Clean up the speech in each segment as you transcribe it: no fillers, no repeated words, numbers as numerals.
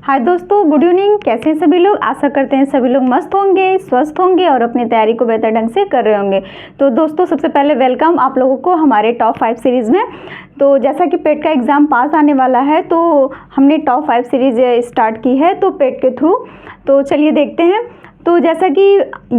हाय दोस्तों, good evening. कैसे हैं सभी लोग? आशा करते हैं सभी लोग मस्त होंगे, स्वस्थ होंगे और अपनी तैयारी को बेहतर ढंग से कर रहे होंगे। तो दोस्तों, सबसे पहले वेलकम आप लोगों को हमारे टॉप 5 सीरीज़ में। तो जैसा कि पेट का एग्ज़ाम पास आने वाला है, तो हमने टॉप 5 सीरीज़ स्टार्ट की है तो पेट के थ्रू। तो चलिए देखते हैं। तो जैसा कि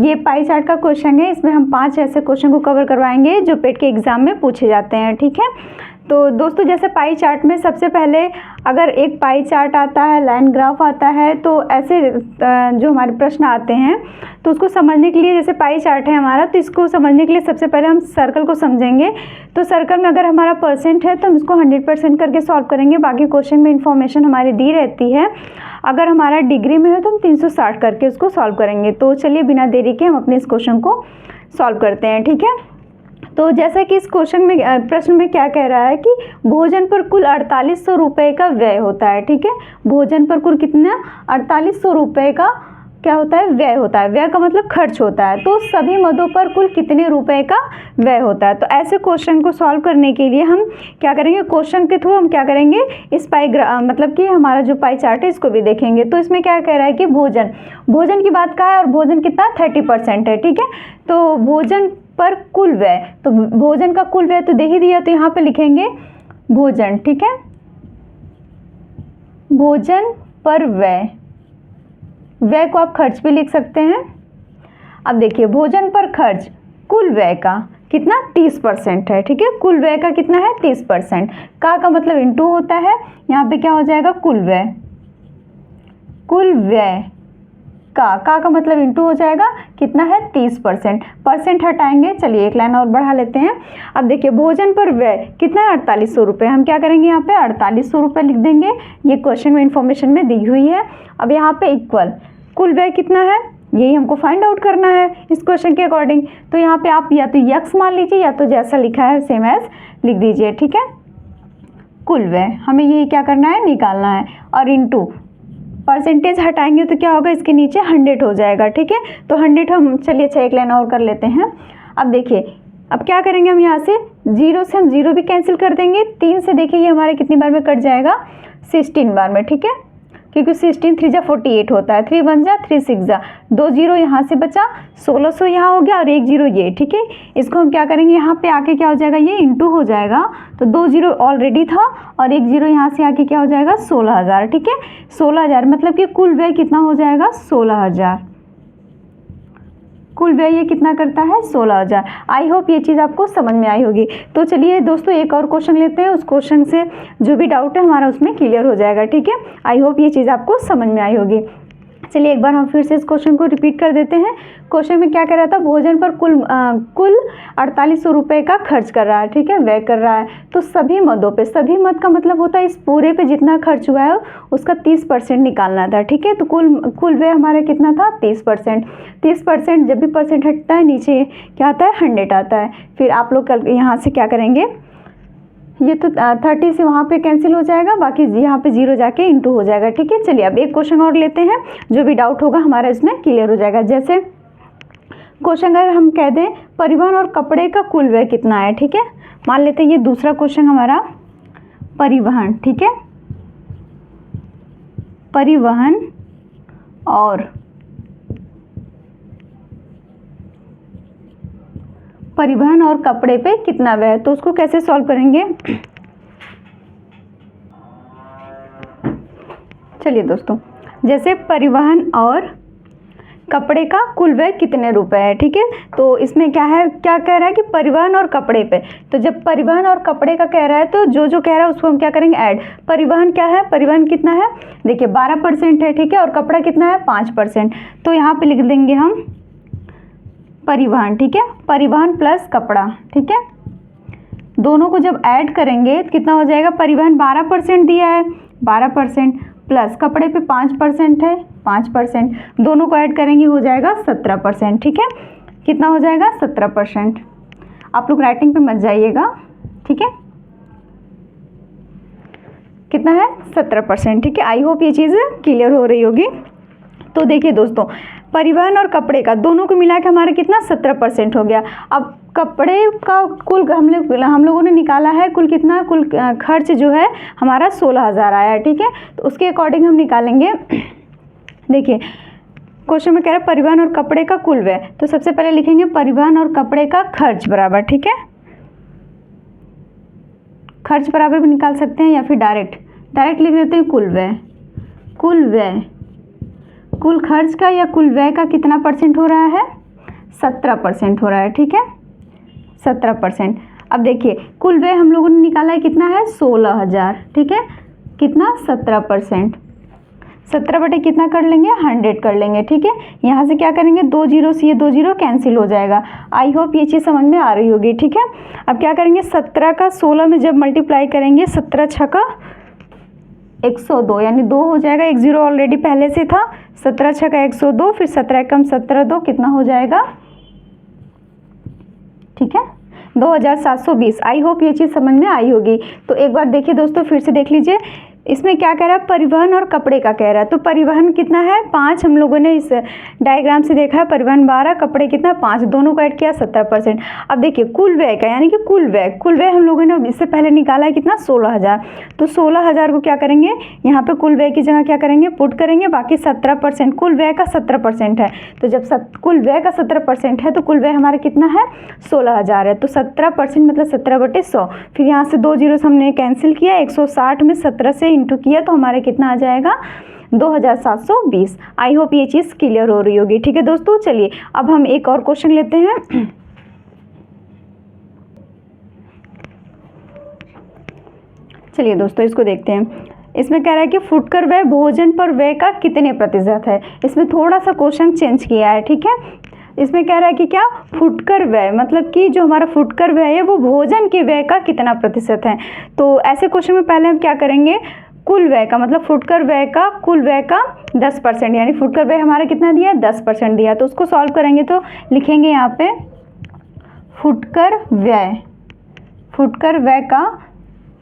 ये पाई चार्ट का क्वेश्चन है, इसमें हम 5 ऐसे क्वेश्चन को कवर करवाएंगे जो पेट के एग्ज़ाम में पूछे जाते हैं। ठीक है। तो दोस्तों, जैसे पाई चार्ट में सबसे पहले अगर एक पाई चार्ट आता है, लाइन ग्राफ आता है, तो ऐसे जो हमारे प्रश्न आते हैं तो उसको समझने के लिए, जैसे पाई चार्ट है हमारा, तो इसको समझने के लिए सबसे पहले हम सर्कल को समझेंगे। तो सर्कल में अगर हमारा परसेंट है तो हम इसको 100% करके सॉल्व करेंगे। बाकी क्वेश्चन में इंफॉर्मेशन हमारी दी रहती है। अगर हमारा डिग्री में है तो हम 360 करके उसको सॉल्व करेंगे। तो चलिए बिना देरी के हम अपने इस क्वेश्चन को सॉल्व करते हैं। ठीक है। तो जैसा कि इस क्वेश्चन में, प्रश्न में क्या कह रहा है कि भोजन पर कुल 4800 रुपये का व्यय होता है। ठीक है। भोजन पर कुल कितना? 4800 रुपये का क्या होता है? व्यय होता है। व्यय का मतलब खर्च होता है। तो सभी मदों पर कुल कितने रुपए का व्यय होता है? तो ऐसे क्वेश्चन को सॉल्व करने के लिए हम क्या करेंगे, क्वेश्चन के थ्रू हम क्या करेंगे, इस मतलब कि हमारा जो पाई चार्ट है इसको भी देखेंगे। तो इसमें क्या कह रहा है कि भोजन की बात का है और भोजन कितना? 30% है। ठीक है। तो भोजन पर कुल व्यय, तो भोजन का कुल व्यय तो दे ही दिया, तो यहाँ पे लिखेंगे भोजन। ठीक है। भोजन पर व्यय, व्यय को आप खर्च भी लिख सकते हैं। अब देखिए, भोजन पर खर्च कुल व्यय का कितना? 30% है। ठीक है। कुल व्यय का कितना है? 30%। का मतलब इंटू होता है, यहाँ पे क्या हो जाएगा? कुल व्यय। कुल व्यय का मतलब इंटू हो जाएगा, कितना है? 30%। परसेंट हटाएंगे। चलिए एक लाइन और बढ़ा लेते हैं। अब देखिए, भोजन पर व्यय कितना है? 4800 रुपये। हम क्या करेंगे, यहाँ पे 4800 रुपये लिख देंगे। ये क्वेश्चन में इंफॉर्मेशन में दी हुई है। अब यहाँ पे इक्वल कुल व्यय कितना है, यही हमको फाइंड आउट करना है इस क्वेश्चन के अकॉर्डिंग। तो यहाँ पे आप या तो यक्स मान लीजिए या तो जैसा लिखा है सेम एज लिख दीजिए। ठीक है। कुल व्यय हमें यही क्या करना है, निकालना है। और इंटू परसेंटेज हटाएंगे तो क्या होगा, इसके नीचे 100 हो जाएगा। ठीक है। तो 100 हम, चलिए अच्छा एक लाइन और कर लेते हैं। अब देखिए, अब क्या करेंगे हम, यहाँ से 0 से हम 0 भी कैंसिल कर देंगे। 3 से देखिए ये हमारे कितनी बार में कट जाएगा? 16 बार में। ठीक है। क्योंकि 16 3 जा 48 होता है, 3 1 जा 3 6 जा, 2 0 यहाँ से बचा, 1600 यहाँ हो गया और 1 0 ये। ठीक है। इसको हम क्या करेंगे, यहाँ पे आके क्या हो जाएगा, ये इंटू हो जाएगा। तो 2 0 ऑलरेडी था और 1 0 यहाँ से आके क्या हो जाएगा? 16000। ठीक है। 16000 मतलब कि कुल व्यय कितना हो जाएगा? 16000। कुल व्यय ये कितना करता है? 16000। आई होप ये चीज़ आपको समझ में आई होगी। तो चलिए दोस्तों, एक और क्वेश्चन लेते हैं। उस क्वेश्चन से जो भी डाउट है हमारा उसमें क्लियर हो जाएगा। ठीक है। आई होप ये चीज़ आपको समझ में आई होगी। चलिए एक बार हम फिर से इस क्वेश्चन को रिपीट कर देते हैं। क्वेश्चन में क्या कह रहा था? भोजन पर कुल 4800 रुपये का खर्च कर रहा है। ठीक है। व्यय कर रहा है। तो सभी मदों पे, सभी मद का मतलब होता है इस पूरे पे जितना खर्च हुआ है उसका 30% निकालना था। ठीक है। तो कुल व्यय हमारा कितना था? 30%। 30% जब भी परसेंट हटता है नीचे क्या आता है? 100 आता है। फिर आप लोग कल यहाँ से क्या करेंगे, ये तो 30 से वहाँ पे कैंसिल हो जाएगा, बाकी यहाँ पे 0 जाके इंटू हो जाएगा। ठीक है। चलिए अब एक क्वेश्चन और लेते हैं, जो भी डाउट होगा हमारा इसमें क्लियर हो जाएगा। जैसे क्वेश्चन अगर हम कह दें परिवहन और कपड़े का कुल व्यय कितना है। ठीक है। मान लेते हैं ये दूसरा क्वेश्चन हमारा परिवहन। ठीक है। परिवहन और कपड़े पे कितना व्यय है, तो उसको कैसे सॉल्व करेंगे? चलिए दोस्तों, जैसे परिवहन और कपड़े का कुल व्यय कितने रुपए है। ठीक है। तो इसमें क्या है, क्या कह रहा है कि परिवहन और कपड़े पे, तो जब परिवहन और कपड़े का कह रहा है तो जो कह रहा है उसको हम क्या करेंगे, ऐड। परिवहन क्या है, परिवहन कितना है, देखिए 12% है। ठीक है। और कपड़ा कितना है? 5%। तो यहाँ पे लिख देंगे हम परिवहन। ठीक है। परिवहन प्लस कपड़ा। ठीक है। दोनों को जब ऐड करेंगे तो कितना हो जाएगा? परिवहन 12% दिया है, 12% प्लस कपड़े पे 5% है, 5%, दोनों को ऐड करेंगे हो जाएगा 17%। ठीक है। कितना हो जाएगा? 17%। आप लोग राइटिंग पे मत जाइएगा। ठीक है। कितना है? 17%। ठीक है। आई होप ये चीज़ क्लियर हो रही होगी। तो देखिए दोस्तों, परिवहन और कपड़े का दोनों को मिला के हमारा कितना? 17% हो गया। अब कपड़े का कुल हम लोगों ने निकाला है कुल कितना, कुल खर्च जो है हमारा 16,000 आया है, ठीक है। तो उसके अकॉर्डिंग हम निकालेंगे। देखिए क्वेश्चन में कह रहा है परिवहन और कपड़े का कुल व्यय, तो सबसे पहले लिखेंगे परिवहन और कपड़े का खर्च बराबर, ठीक है। खर्च बराबर भी निकाल सकते हैं या फिर डायरेक्ट लिख देते हैं कुल व्यय। कुल व्यय, कुल खर्च का या कुल व्यय का कितना परसेंट हो रहा है, 17% हो रहा है, ठीक है, 17%। अब देखिए कुल व्यय हम लोगों ने निकाला है कितना है, 16,000, ठीक है, कितना 17%, 17 बटे कितना कर लेंगे, 100 कर लेंगे, ठीक है। यहाँ से क्या करेंगे, 2 जीरो से ये 2 जीरो कैंसिल हो जाएगा। आई होप ये चीज़ समझ में आ रही होगी, ठीक है। अब क्या करेंगे, 17 का 16 में जब मल्टीप्लाई करेंगे, 17 छक्का 102, यानी 2 हो जाएगा, 1 जीरो ऑलरेडी पहले से था, 17 छक्का 102, फिर 17 कम 17 2 कितना हो जाएगा, ठीक है, 2720। आई होप ये चीज़ समझ में आई होगी। तो एक बार देखिए दोस्तों, फिर से देख लीजिए, इसमें क्या कह रहा है, परिवहन और कपड़े का कह रहा है। तो परिवहन कितना है, 5, हम लोगों ने इस डायग्राम से देखा है, परिवहन 12, कपड़े कितना 5, दोनों को ऐड किया 17%। अब देखिए कुल व्यय का, यानी कि कुल व्यय हम लोगों ने इससे पहले निकाला है कितना, 16,000। तो 16,000 को क्या करेंगे, यहाँ पे कुल व्यय की जगह क्या करेंगे, पुट करेंगे, बाकी 17%, कुल व्यय का 17% है। तो जब कुल व्यय का 17% है तो कुल व्यय हमारा कितना है, 16,000 है। तो 17% मतलब 17/100, फिर यहाँ से 2 जीरो से हमने कैंसिल किया, 160 में 17 से इंटू किया तो हमारे कितना आ जाएगा, 2720। आई होप ये चीज़ क्लियर हो रही होगी, ठीक है दोस्तों। चलिए अब हम एक और क्वेश्चन लेते हैं। चलिए दोस्तों इसको देखते हैं। इसमें कह रहा है कि फुटकर व्यय भोजन पर व्यय का कितने प्रतिशत है। इसमें थोड़ा सा क्वेश्चन चेंज किया है, ठीक है। इसमें कह रहा है कि क्या, फुटकर व्यय मतलब कि जो हमारा फुटकर व्यय है वो भोजन के व्यय का कितना प्रतिशत है। तो ऐसे क्वेश्चन में पहले हम क्या करेंगे, कुल व्यय का मतलब फुटकर व्यय का कुल व्यय का 10%, यानी फुटकर व्यय हमारा कितना दिया है, 10% दिया। तो उसको सॉल्व करेंगे तो लिखेंगे यहाँ पे फुटकर व्यय का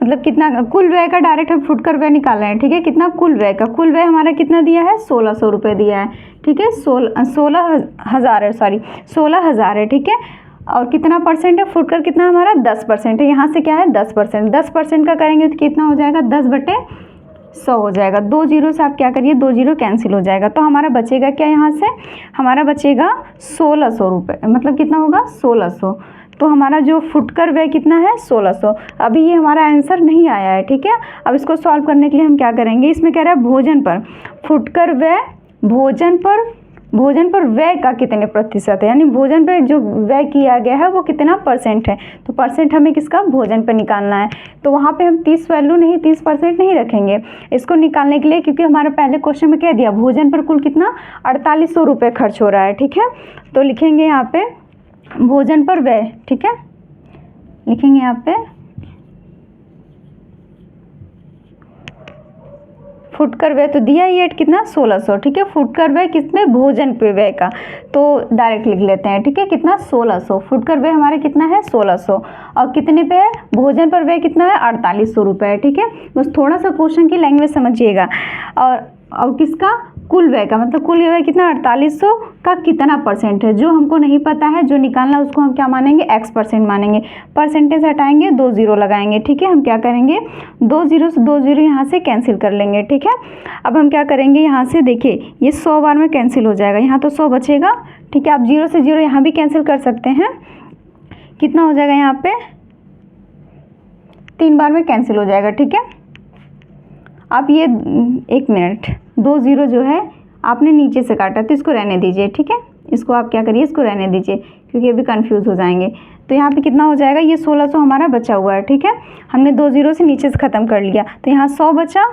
मतलब कितना, कुल व्यय का डायरेक्ट हम फुटकर व्यय निकाल रहे हैं, ठीक है। कितना, कुल व्यय का, कुल व्यय हमारा कितना दिया है, 1600 रुपये दिया है, ठीक है, 16,000 है, ठीक है। और कितना परसेंट है, फुटकर कितना हमारा 10% है, यहाँ से क्या है 10%, 10% का करेंगे तो कितना हो जाएगा, 10/100 हो जाएगा। 2 जीरो से आप क्या करिए, 2 जीरो कैंसिल हो जाएगा, तो हमारा बचेगा क्या, यहाँ से हमारा बचेगा 1600 रुपये, मतलब कितना होगा 1600। तो हमारा जो फुटकर व्यय कितना है 1600। अभी ये हमारा आंसर नहीं आया है, ठीक है। अब इसको सॉल्व करने के लिए हम क्या करेंगे, इसमें कह रहा है भोजन पर फुटकर व्यय, भोजन पर व्यय का कितने प्रतिशत है, यानी भोजन पर जो व्यय किया गया है वो कितना परसेंट है। तो परसेंट हमें किसका, भोजन पर निकालना है। तो वहाँ पे हम 30% नहीं रखेंगे इसको निकालने के लिए, क्योंकि हमारा पहले क्वेश्चन में कह दिया भोजन पर कुल कितना 4800 रुपये खर्च हो रहा है, ठीक है। तो लिखेंगे यहाँ पे भोजन पर व्यय, ठीक है, लिखेंगे यहाँ पे फुटकर व्यय, तो दिया ये कितना 1600, ठीक है। फुटकर व्यय किसमें, भोजन पे व्यय का, तो डायरेक्ट लिख लेते हैं, ठीक है। कितना 1600, फुटकर व्यय हमारे कितना है 1600, और कितने पे है, भोजन पर व्यय कितना है 4800 रुपये है, ठीक है। बस थोड़ा सा क्वेश्चन की लैंग्वेज समझिएगा। और किसका, कुल व्यय का, मतलब कुल व्यय कितना 4800 का कितना परसेंट है, जो हमको नहीं पता है, जो निकालना है उसको हम क्या मानेंगे, x% मानेंगे। परसेंटेज हटाएंगे, 2 जीरो लगाएंगे, ठीक है। हम क्या करेंगे, 2 जीरो से 2 जीरो यहाँ से कैंसिल कर लेंगे, ठीक है। अब हम क्या करेंगे, यहाँ से देखिए ये 100 बार में कैंसिल हो जाएगा, यहाँ तो 100 बचेगा, ठीक है। आप 0 से 0 यहाँ भी कैंसिल कर सकते हैं, कितना हो जाएगा, यहाँ पे 3 बार में कैंसिल हो जाएगा, ठीक है। आप ये 1 मिनट, 2 जीरो जो है आपने नीचे से काटा तो इसको रहने दीजिए, ठीक है। इसको आप क्या करिए, इसको रहने दीजिए, क्योंकि अभी कंफ्यूज हो जाएंगे। तो यहाँ पे कितना हो जाएगा, ये 1600 हमारा बचा हुआ है, ठीक है। हमने 2 जीरो से नीचे से ख़त्म कर लिया, तो यहाँ 100 बचा,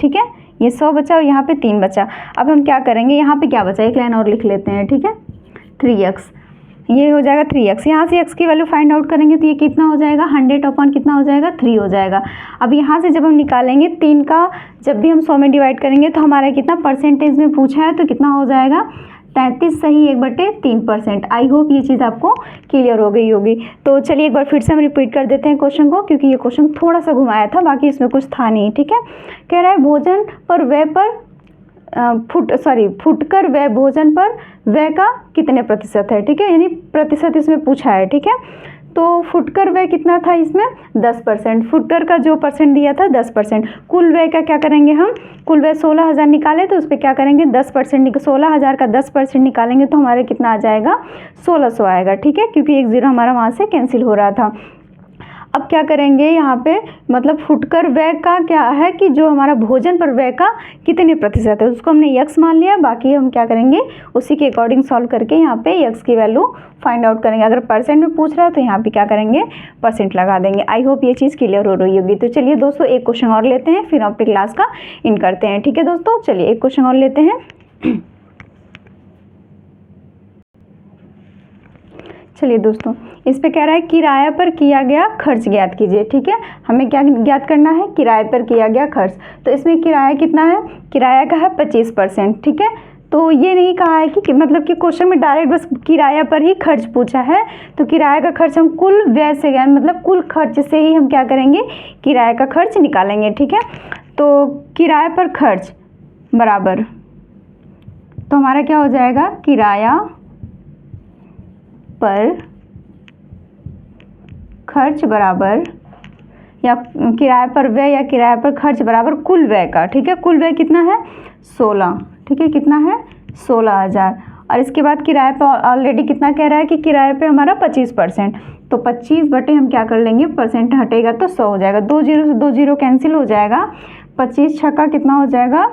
ठीक है, ये 100 बचा और यहाँ पे 3 बचा। अब हम क्या करेंगे, यहाँ पे क्या बचा, एक लाइन और लिख लेते हैं, ठीक है, 3x, ये हो जाएगा 3x। यहाँ से x की वैल्यू फाइंड आउट करेंगे तो ये कितना हो जाएगा, 100 कितना हो जाएगा, 3 हो जाएगा। अब यहाँ से जब हम निकालेंगे 3 का, जब भी हम 100 में डिवाइड करेंगे तो हमारा कितना परसेंटेज में पूछा है, तो कितना हो जाएगा 33 सही 1/3%। आई होप ये चीज़ आपको क्लियर हो गई होगी। तो चलिए एक बार फिर से हम रिपीट कर देते हैं क्वेश्चन को, क्योंकि ये क्वेश्चन थोड़ा सा घुमाया था, बाकी इसमें कुछ था नहीं, ठीक है। कह रहा है भोजन पर व्यय पर फुटकर व्यय भोजन पर व्यय का कितने प्रतिशत है, ठीक है, यानी प्रतिशत इसमें पूछा है, ठीक है। तो फुटकर व्यय कितना था इसमें 10%, फुटकर का जो परसेंट दिया था 10%। कुल व्यय का क्या करेंगे हम, कुल व्यय 16,000 निकाले तो उस पर क्या करेंगे 10%, 16,000 का 10% निकालेंगे तो हमारे कितना आ जाएगा 1600 आएगा, ठीक है, क्योंकि एक जीरो हमारा वहाँ से कैंसिल हो रहा था। अब क्या करेंगे यहाँ पे, मतलब फुटकर व्यय का क्या है कि जो हमारा भोजन पर व्यय का कितने प्रतिशत है उसको हमने यक्स मान लिया, बाकी हम क्या करेंगे उसी के अकॉर्डिंग सॉल्व करके यहाँ पे यक्स की वैल्यू फाइंड आउट करेंगे। अगर परसेंट में पूछ रहा है तो यहाँ पे क्या करेंगे परसेंट लगा देंगे। आई होप ये चीज़ क्लियर हो रही होगी। तो चलिए दोस्तों एक क्वेश्चन और लेते हैं, फिर अपनी क्लास का इन करते हैं, ठीक है दोस्तों। चलिए एक क्वेश्चन और लेते हैं। चलिए दोस्तों इस पे कह रहा है किराया पर किया गया खर्च ज्ञात कीजिए, ठीक है। हमें क्या ज्ञात करना है, किराए पर किया गया खर्च। तो इसमें किराया कितना है, किराया का है 25%, ठीक है। तो ये नहीं कहा है कि मतलब कि क्वेश्चन में डायरेक्ट बस किराया पर ही खर्च पूछा है, तो किराया का खर्च हम कुल व्यय से ज्ञान मतलब कुल खर्च से ही हम क्या करेंगे किराया का खर्च निकालेंगे, ठीक है। तो किराए पर खर्च बराबर, तो हमारा क्या हो जाएगा किराया पर खर्च बराबर, या किराए पर व्यय या किराए पर खर्च बराबर कुल व्यय का, ठीक है। कुल व्यय कितना है 16, ठीक है, कितना है 16,000। और इसके बाद किराए पर ऑलरेडी कितना कह रहा है कि किराए पे हमारा 25%, तो 25 बटे हम क्या कर लेंगे परसेंट हटेगा तो 100 हो जाएगा। 2 जीरो से 2 जीरो कैंसिल हो जाएगा, 25 छक्का कितना हो जाएगा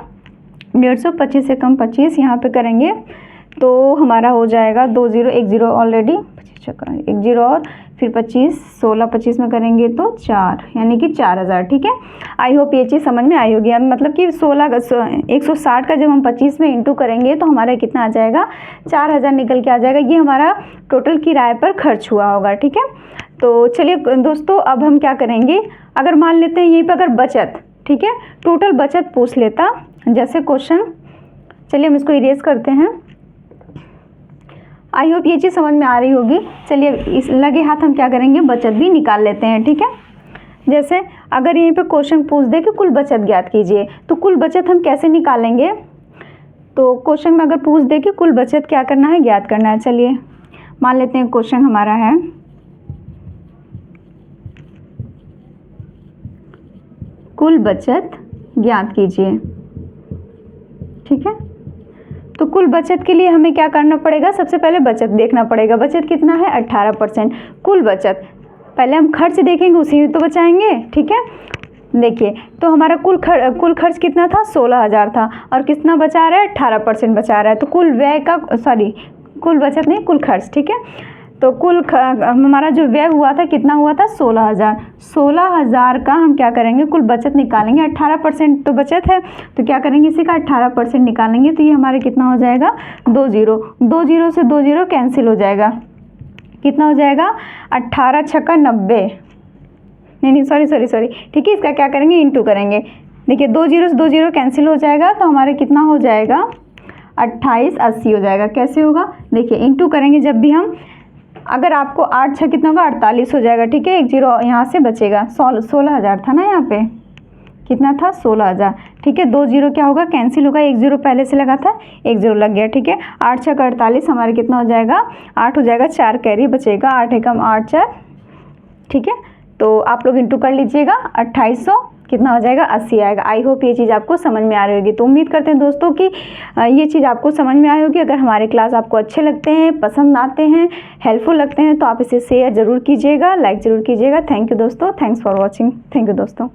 150, 25 से कम 25 यहाँ पे करेंगे तो हमारा हो जाएगा 2 जीरो, 1 जीरो ऑलरेडी 25 छक्का 1 जीरो और फिर 25, 16 25 में करेंगे तो 4, यानी कि 4,000, ठीक है। आई होप ये चीज़ समझ में आई होगी। मतलब कि 160 का जब हम 25 में इंटू करेंगे तो हमारा कितना आ जाएगा 4,000 निकल के आ जाएगा। ये हमारा टोटल किराए पर खर्च हुआ होगा, ठीक है। तो चलिए दोस्तों अब हम क्या करेंगे, अगर मान लेते हैं यहीं पर अगर बचत, ठीक है, टोटल बचत पूछ लेता जैसे क्वेश्चन, चलिए हम इसको इरेज करते हैं। आई होप ये चीज़ समझ में आ रही होगी। चलिए इस लगे हाथ हम क्या करेंगे बचत भी निकाल लेते हैं, ठीक है। जैसे अगर यहीं पे क्वेश्चन पूछ दे कि कुल बचत ज्ञात कीजिए, तो कुल बचत हम कैसे निकालेंगे, तो क्वेश्चन में अगर पूछ दे कि कुल बचत क्या करना है ज्ञात करना है। चलिए मान लेते हैं क्वेश्चन हमारा है कुल बचत ज्ञात कीजिए, ठीक है। तो कुल बचत के लिए हमें क्या करना पड़ेगा, सबसे पहले बचत देखना पड़ेगा। बचत कितना है 18%। कुल बचत पहले हम खर्च देखेंगे, उसी में तो बचाएंगे, ठीक है। देखिए तो हमारा कुल खर्च कितना था 16,000 था, और कितना बचा रहा है 18% बचा रहा है। तो कुल व्यय का कुल बचत नहीं कुल खर्च, ठीक है। तो कुल हमारा जो व्यय हुआ था कितना हुआ था 16,000। 16,000 का हम क्या करेंगे कुल बचत निकालेंगे, 18% तो बचत है, तो क्या करेंगे इसी का 18% निकालेंगे, तो ये हमारे कितना हो जाएगा 2 जीरो, 2 जीरो से 2 जीरो कैंसिल हो जाएगा, कितना हो जाएगा 18 छक्का 90, नहीं सॉरी, ठीक है। इसका क्या करेंगे इंटू करेंगे। देखिए 2 जीरो से 2 जीरो कैंसिल हो जाएगा, तो हमारे कितना हो जाएगा 2880 हो जाएगा। कैसे होगा देखिए इंटू करेंगे जब भी हम, अगर आपको 8 छः कितना होगा 48 हो जाएगा, ठीक है। 1 जीरो यहाँ से बचेगा, 16,000 था ना यहाँ पे, कितना था 16,000, ठीक है। 2 जीरो क्या होगा कैंसिल होगा, 1 जीरो पहले से लगा था 1 जीरो लग गया, ठीक है। 8 छः 48 हमारे कितना हो जाएगा 8 हो जाएगा, 4 कैरी बचेगा, 8 एकम 8 4, ठीक है। तो आप लोग इंटू कर लीजिएगा, 2800 कितना हो जाएगा 80 आएगा। आई होप ये चीज़ आपको समझ में आ रही होगी। तो उम्मीद करते हैं दोस्तों कि ये चीज़ आपको समझ में आई होगी। अगर हमारे क्लास आपको अच्छे लगते हैं, पसंद आते हैं, हेल्पफुल लगते हैं, तो आप इसे शेयर ज़रूर कीजिएगा, लाइक ज़रूर कीजिएगा। थैंक यू दोस्तों, thanks for watching, thank you दोस्तों।